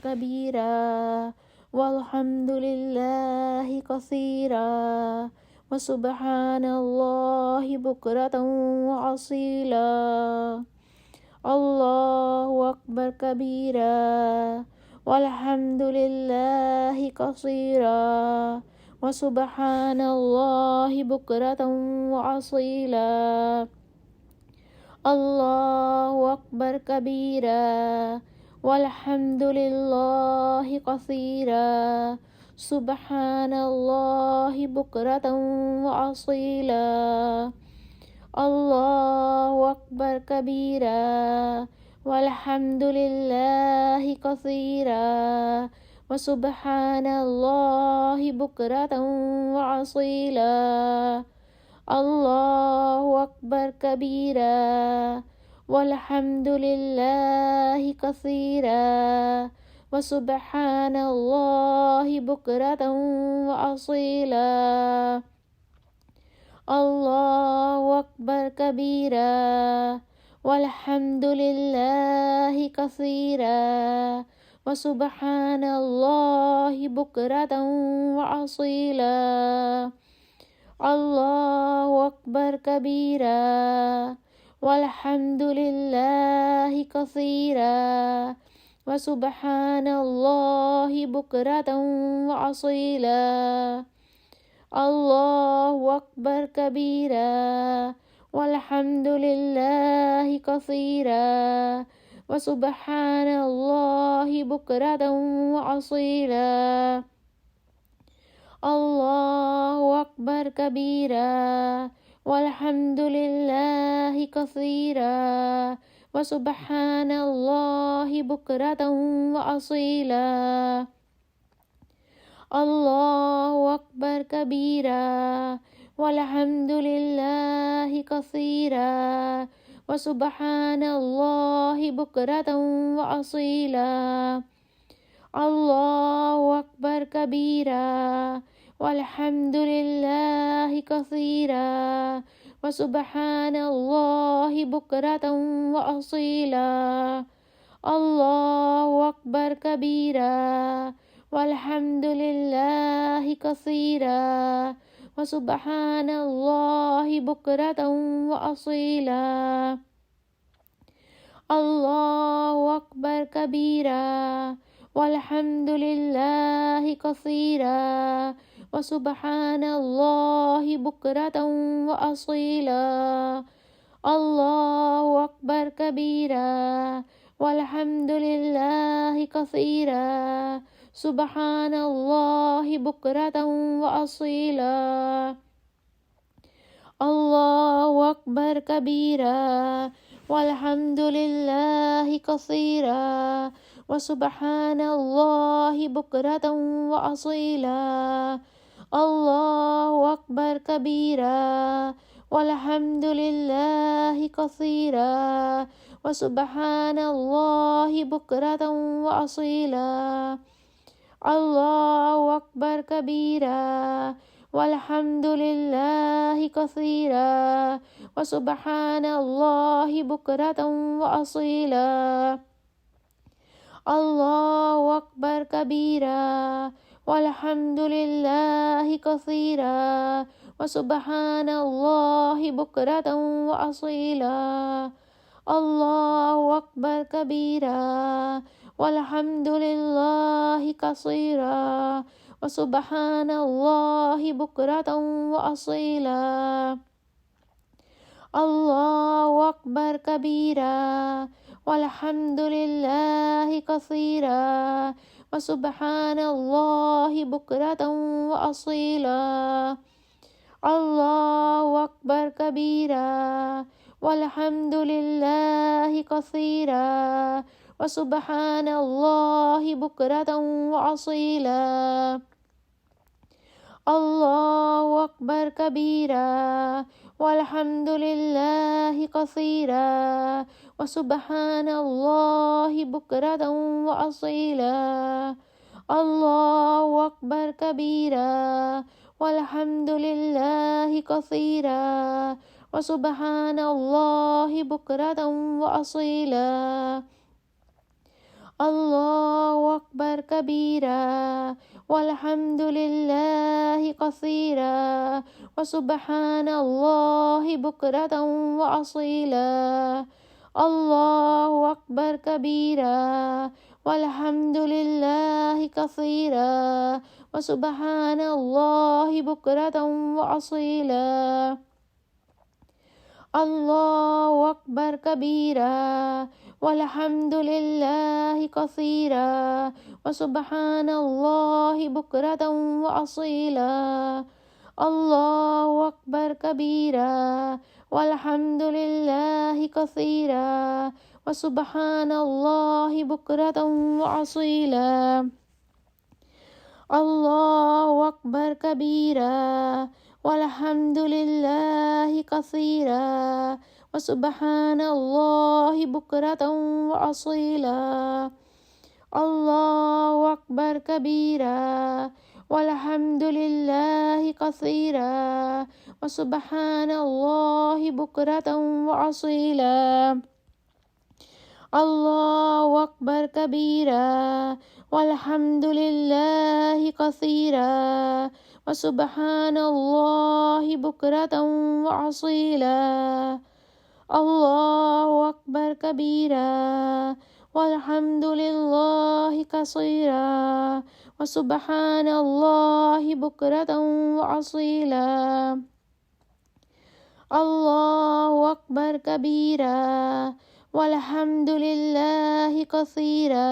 كبيرا والحمد لله كثيرا وسبحان الله بكرة وأصيلا الله أكبر كبيرا والحمد لله كثيرا وسبحان الله بكرة وأصيلا الله أكبر كبيرا والحمد لله كثيرا سبحان الله بكرة وأصيلا الله أكبر كبيرا والحمد لله كثيرا وسبحان الله بكرة وأصيلا الله أكبر كبيرا والحمد لله كثيرا وسبحان الله بكرة وأصيلا الله أكبر كبيرا والحمد لله كثيرا وسبحان الله بكرة وأصيلا الله أكبر كبيرا والحمد لله كثيرا وسبحان الله بكرة وأصيلا الله أكبر كبيرا والحمد لله كثيرا وسبحان الله بكرة وأصيلا الله أكبر كبيرا والحمد لله كثيرا وسبحان الله بكرة وأصيلا الله أكبر كبيرا والحمد لله كثيرا وسبحان الله بكرة وأصيلا الله أكبر كبيرا والحمد لله كثيرا وسبحان الله بكرة وأصيلا الله أكبر كبيرا والحمد لله كثيرا وسبحان الله بكرة وأصيلا الله أكبر كبيرا والحمد لله كثيرا وسبحان الله بكرة وأصيلا الله أكبر كبيرا والحمد لله كثيرا سبحان الله بكرة وأصيلا الله أكبر كبيرا والحمد لله كثيرا وسبحان الله بكرة وأصيلا الله أكبر كبيرا والحمد لله كثيرا وسبحان الله بكرة وأصيلا الله أكبر كبيرا والحمد لله كثيرا وسبحان الله بكرة وأصيلا الله أكبر كبيرا والحمد لله كثيرا وسبحان الله بكرة وأصيلا الله أكبر كبيرا والحمد لله كثيرا وسبحان الله بكرة وأصيلا الله أكبر كبيرا والحمد لله كثيرا وسبحان الله بكرة وأصيلا الله أكبر كبيرا والحمد لله كثيرا وسبحان الله بكرة وأصيلا الله أكبر كبيرا والحمد لله كثيرا وسبحان الله بكرة وأصيلا الله أكبر كبيرا والحمد لله كثيرا وسبحان الله بكرة وأصيلا الله أكبر أكبر كبيرا والحمد لله كثيرا وسبحان الله بكرة وأصيلا الله أكبر كبيرا والحمد لله كثيرا وسبحان الله بكرة وأصيلا الله أكبر كبيرا والحمد لله كثيرا وسبحان الله بكرة وأصيلا الله أكبر كبيرا والحمد لله كثيرا وسبحان الله بكرة وأصيلا الله أكبر كبيرا والحمد لله كثيرا وسبحان الله بكرة وأصيلا الله أكبر كبيرا والحمد لله كثيرا وسبحان الله بكرة وأصيلا الله أكبر كبيرا والحمد لله كثيرا وسبحان الله بكرة وأصيلا الله أكبر كبيرا والحمد لله كثيرا وسبحان الله بكرة وأصيلا الله أكبر كبيرا والحمد لله كثيرا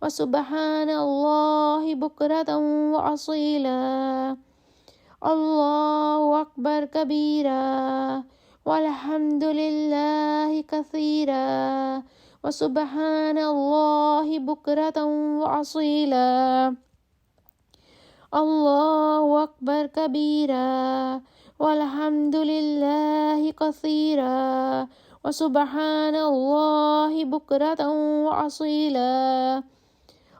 وسبحان الله بكرة وأصيلا الله أكبر كبيرا والحمد لله كثيرا وسبحان الله بكرة وأصيلا الله أكبر كبيرا والحمد لله كثيرا وسبحان الله بكرة وأصيلا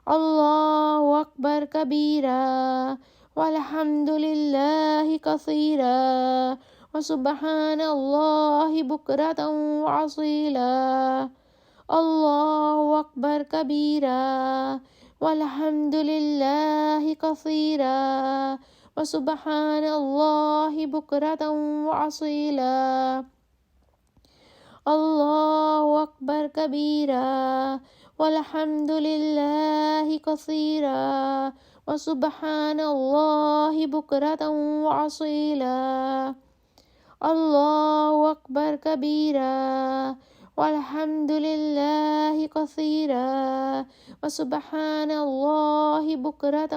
الله أكبر كبيرا والحمد لله كثيرا وسبحان الله بكرة وأصيلا الله أكبر كبيرا والحمد لله كثيرا وسبحان الله بكرة وأصيلا الله أكبر كبيرا والحمد لله كثيرا وسبحان الله بكرة وأصيلا الله أكبر كبيرا والحمد لله كثيرا وسبحان الله بكرة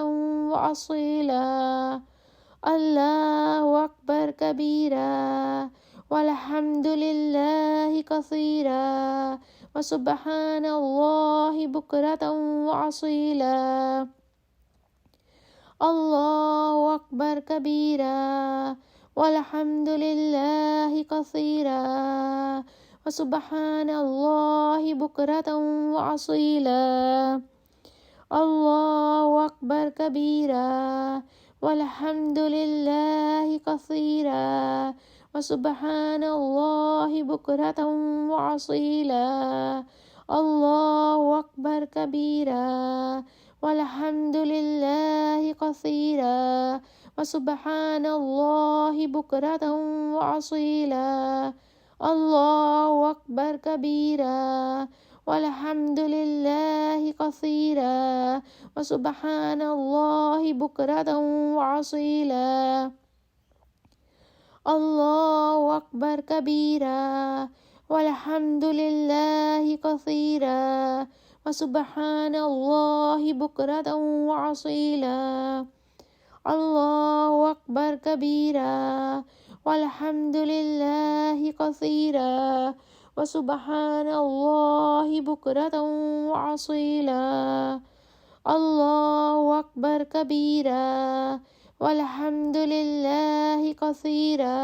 وأصيلا الله أكبر كبيرا والحمد لله كثيرا وسبحان الله بكرة وأصيلا الله أكبر كبيرا والحمد لله كثيرا وسبحان الله بكرة وأصيلا الله أكبر كبيرا والحمد لله كثيرا وسبحان الله بكرة وأصيلا الله أكبر كبيرا والحمد لله كثيرا وسبحان الله بكرة وأصيلا الله أكبر كبيرا والحمد لله كثيرا وسبحان الله بكرة وأصيلا الله أكبر كبيرا والحمد لله كثيرا وسبحان الله بكرة وأصيلا الله أكبر كبيرا والحمد لله كثيرا وسبحان الله بكرة وأصيلا الله أكبر كبيرا والحمد لله كثيرا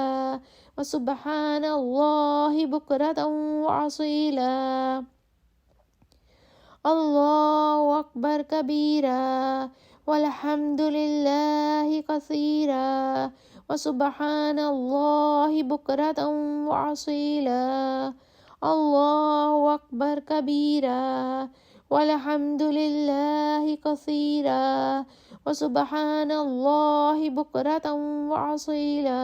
وسبحان الله بكرة وأصيلا الله أكبر كبيرا والحمد لله كثيرا وسبحان الله بكرة وأصيلا الله أكبر كبيرا والحمد لله كثيرا وسبحان الله بكرة وأصيلا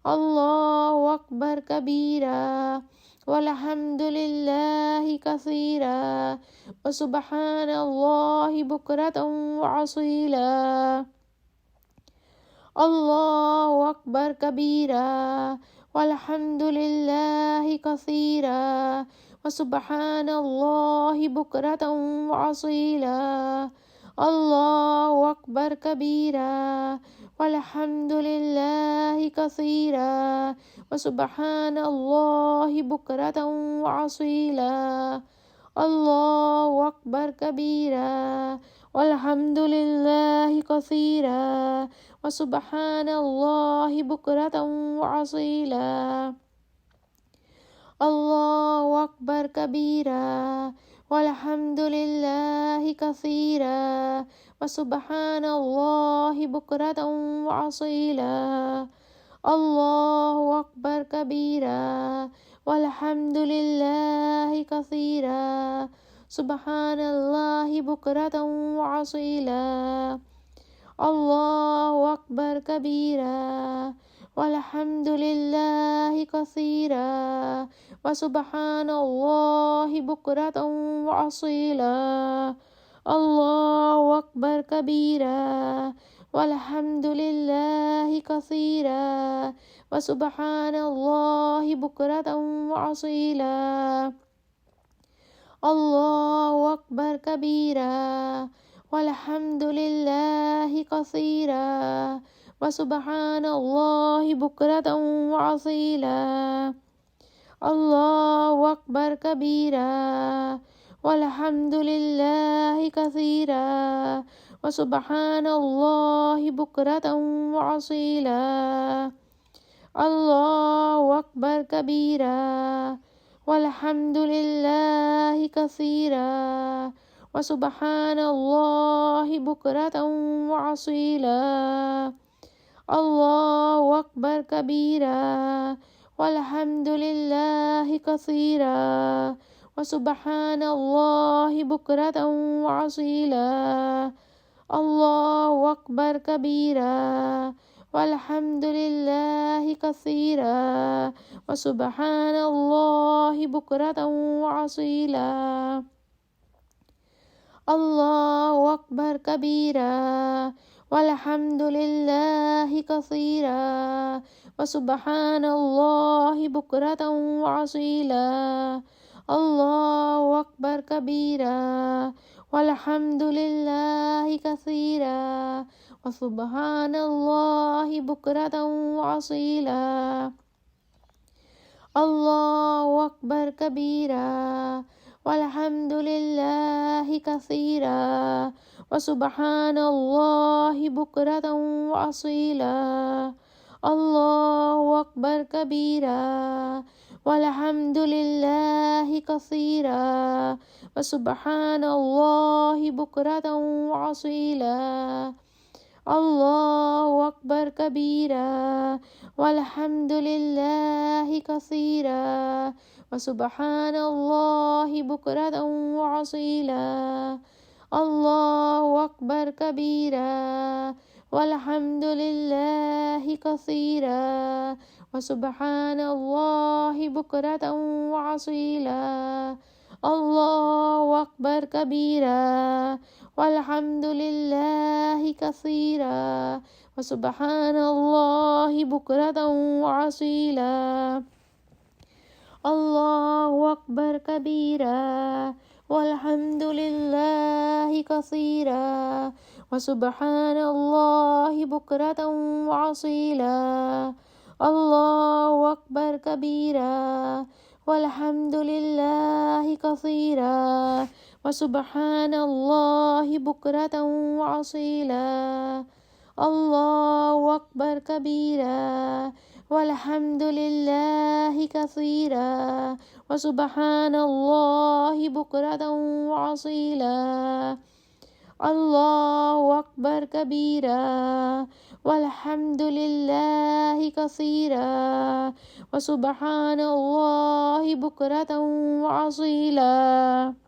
الله أكبر كبيرا والحمد لله كثيرا وسبحان الله بكرة وأصيلا الله أكبر كبيرا والحمد لله كثيرا وسبحان الله بكرة وأصيلا الله أكبر كبيرا والحمد لله كثيرا وسبحان الله بكرة وأصيلا الله أكبر كبيرا والحمد لله كثيرا وسبحان الله بكرة وأصيلا الله أكبر كبيرا والحمد لله كثيرا وسبحان الله بكرة وأصيلا الله أكبر كبيرا والحمد لله كثيرا سبحان الله بكرة وأصيلا الله أكبر كبيرا والحمد لله كثيرا وسبحان الله بكرة وأصيلا الله أكبر كبيرا والحمد لله كثيرا وسبحان الله بكرة وأصيلا الله أكبر كبيرا والحمد لله كثيرا وسبحان الله بكرة وأصيلا الله أكبر كبيرا والحمد لله كثيرا وسبحان الله بكرة وأصيلا الله أكبر كبيرا والحمد لله كثيرا وسبحان الله بكرة وأصيلا الله أكبر كبيرا والحمد لله كثيرا وسبحان الله بكرة وأصيلا الله أكبر كبيرا والحمد لله كثيرا وسبحان الله بكرة وأصيلا الله أكبر كبيرا والحمد لله كثيرا وسبحان الله بكرة وأصيلا الله أكبر كبيرا والحمد لله كثيرا وسبحان الله بكرة وأصيلا الله أكبر كبيرا والحمد لله كثيرا وسبحان الله بكرة وأصيلا الله أكبر كبيرا والحمد لله كثيرا وسبحان الله بكرة وأصيلا الله أكبر كبيرا والحمد لله كثيرا وسبحان الله بكرة وأصيلا الله أكبر كبيرا والحمد لله كثيرا وسبحان الله بكرة وأصيلا الله أكبر كبيرا والحمد لله كثيرا وسبحان الله بكرة وأصيلا الله أكبر كبيرا والحمد لله كثيرا وسبحان الله بكرة وأصيلا الله أكبر كبيرا والحمد لله كثيرا وسبحان الله بكرة وأصيلا الله أكبر كبيرا والحمد لله كثيرا وسبحان الله بكرة وأصيلا الله أكبر كبيرا والحمد لله كثيرا وسبحان الله بكرة وأصيلا.